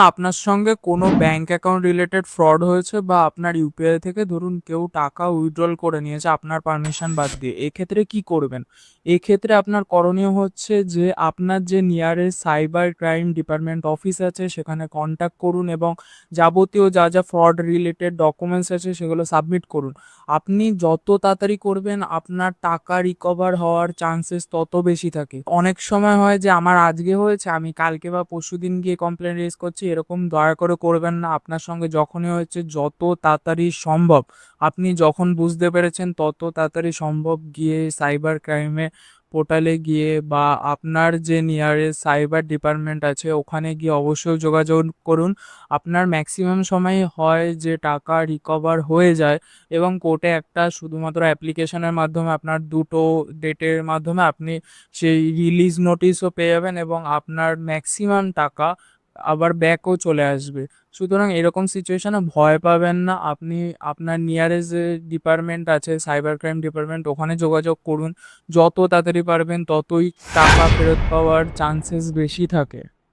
আপনার সঙ্গে কোনো ব্যাংক অ্যাকাউন্ট রিলেটেড ফ্রড হয়েছে বা আপনার ইউপিআই থেকে ধরুন কেউ টাকা উইথড্রল করে নিয়েছে আপনার পারমিশন বাদ দিয়ে। এক্ষেত্রে কি করবেন? এক্ষেত্রে আপনার করণীয় হচ্ছে যে আপনার যে nearest cyber crime department office আছে সেখানে কন্ট্যাক্ট করুন এবং যাবতীয় যা ফ্রড রিলেটেড ডকুমেন্টস আছে সেগুলো সাবমিট করুন। আপনি যত তাড়াতাড়ি করবেন আপনার টাকা রিকভার হওয়ার চান্সেস তত বেশি থাকে। অনেক সময় হয় যে আমার আজকে হয়েছে আমি কালকে বা পরশুদিন গিয়ে কমপ্লেন রেজ করছি, এরকম দয়া করে করবেন না। আপনার সঙ্গে যখনই হয়েছে যত তাড়াতাড়ি সম্ভব, আপনি যখন বুঝতে পেরেছেন তত তাড়াতাড়ি সম্ভব গিয়ে সাইবার ক্রাইমে পোর্টালে গিয়ে বা আপনার যে নিয়ারেস্ট সাইবার ডিপার্টমেন্ট আছে ওখানে গিয়ে অবশ্যই যোগাযোগ করুন। আপনার ম্যাক্সিমাম সময়ই হয় যে টাকা রিকভার হয়ে যায় এবং কোর্টে একটা শুধুমাত্র অ্যাপ্লিকেশনের মাধ্যমে আপনার দুটো ডেটের মাধ্যমে আপনি সেই রিলিজ নোটিশও পেয়ে যাবেন এবং আপনার ম্যাক্সিমাম টাকা আবার ব্যাকও চলে আসবে। সুতরাং এরকম সিচুয়েশনে ভয় পাবেন না। আপনি আপনার নিয়ারেস্ট যে ডিপার্টমেন্ট আছে সাইবার ক্রাইম ডিপার্টমেন্ট ওখানে যোগাযোগ করুন। যত তাড়াতাড়ি পারবেন ততই টাকা ফেরত পাওয়ার চান্সেস বেশি থাকে।